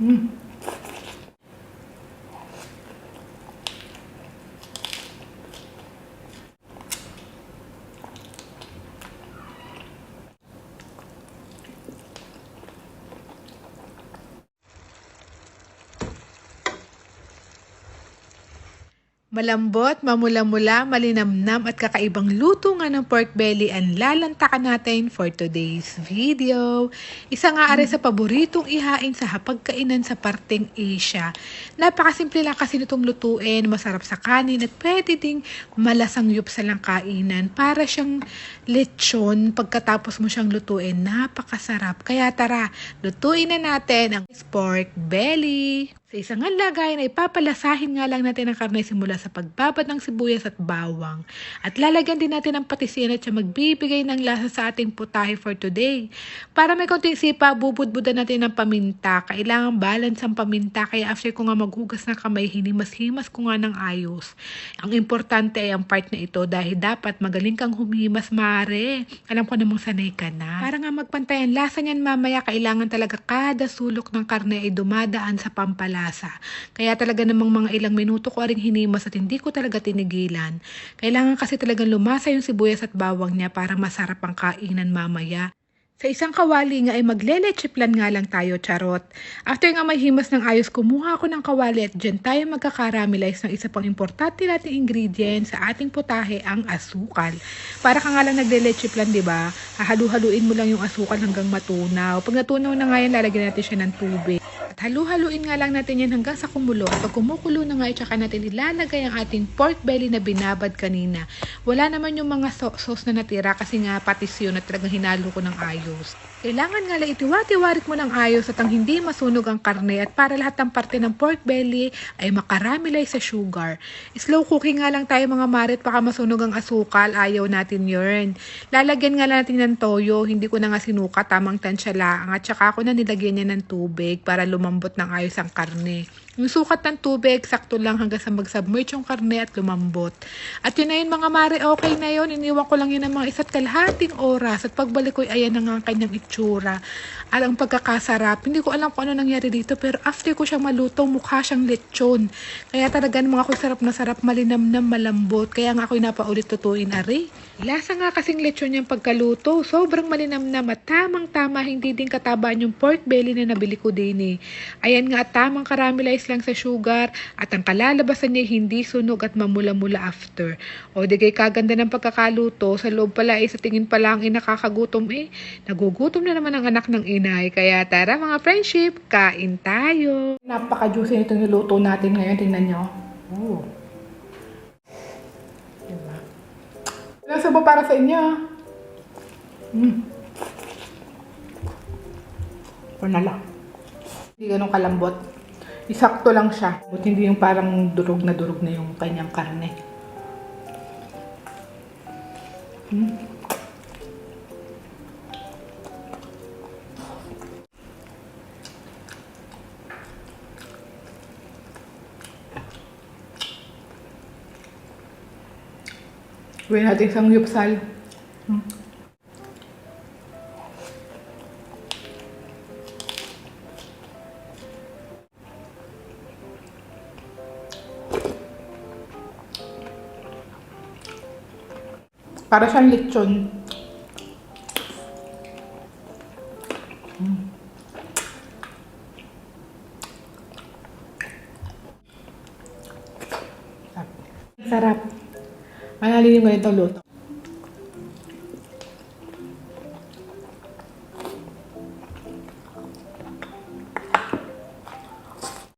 Mm. Malambot, mamula-mula, malinamnam at kakaibang luto nga ng pork belly ang lalantakan natin for today's video. Isa nga ari sa paboritong ihain sa hapagkainan sa parteng Asia. Napakasimple lang kasi nitong lutuin, masarap sa kanin at pwede ding malasang yup sa lang kainan. Para siyang lechon pagkatapos mo siyang lutuin, napakasarap. Kaya tara, lutuin na natin ang pork belly. Sa isang lagayan ay papalasahin nga lang natin ang karne simula sa pagbabad ng sibuyas at bawang. At lalagyan din natin ang patisin at siya magbibigay ng lasa sa ating putahe for today. Para may konting sipa, bubudbudan natin ng paminta. Kailangan balance ang paminta kaya after ko nga maghugas ng kamay, hinimas-himas ko nga ng ayos. Ang importante ay ang part na ito dahil dapat magaling kang humimas, mare. Alam ko namang sanay ka na. Para nga magpantay ang lasa niyan mamaya, kailangan talaga kada sulok ng karne ay dumadaan sa pampalasa. Kaya talaga namang mga ilang minuto ko ring hinimas at hindi ko talaga tinigilan. Kailangan kasi talagang lumasa yung sibuyas at bawang niya para masarap ang kainan mamaya. Sa isang kawali nga ay maglelecheplan nga lang tayo, charot. After nga may himas ng ayos, kumuha ako ng kawali at dyan tayo magkakaramelize ng isa pang importante nating ingredient sa ating putahe, ang asukal. Para ka nga lang naglelecheplan, di ba? Hahalu-haluin mo lang yung asukal hanggang matunaw. Pag natunaw na nga yan, lalagyan natin siya ng tubig. At halu-haluin nga lang natin yan hanggang sa kumulo. Pag kumukulo na nga, tsaka natin ilalagay ang ating pork belly na binabad kanina. Wala naman yung mga sauce na natira kasi nga patis yun at talagang hinalo ko ng ayos. Kailangan nga lang itiwa-tiwarik mo ng ayos at ang hindi masunog ang karne at para lahat ng parte ng pork belly ay makaramelize sa sugar. Slow cooking nga lang tayo mga marit, baka masunog ang asukal, ayaw natin yun. Lalagyan nga lang natin ng toyo, hindi ko na nga sinuka, tamang tansya lang at saka ako na nilagyan niya ng tubig para lumambot ng ayos ang karne. Yung sukat ng tubig, sakto lang hanggang sa mag-submerge yung karne at lumambot. At yun na yun mga mare, okay na yun. Iniwan ko lang yun ng mga 1.5 oras. At pagbalik ko, ayan na nga ang kanyang itsura. At ang pagkakasarap, hindi ko alam kung ano nangyari dito. Pero after ko siyang maluto, mukha siyang lechon. Kaya talaga mga ako sarap na sarap, malinamnam, malambot. Kaya nga ako'y napaulit tutuin, ari. Lasa nga kasing lechon yung pagkaluto. Sobrang malinamnam at tamang-tama, hindi din katabaan yung pork belly na nabili ko din eh. Ayan nga at tamang caramelize lang sa sugar at ang kalalabasan niya hindi sunog at mamula-mula after. O di kay kaganda ng pagkakaluto, sa loob pala sa tingin pa lang nakakagutom nagugutom na naman ang anak ng inay. Kaya tara mga friendship, kain tayo. Napaka-juicy nitong niluto natin ngayon, tingnan nyo. Oh. Diba? Lasa ba para sa inyo? O na lang. Hindi ganun kalambot. Isakto lang siya. But hindi yung parang durog na yung kanyang karne. Gawin natin isang yupsal. Para siyang lechon. Sarap. Mahalin yung ganitong luto.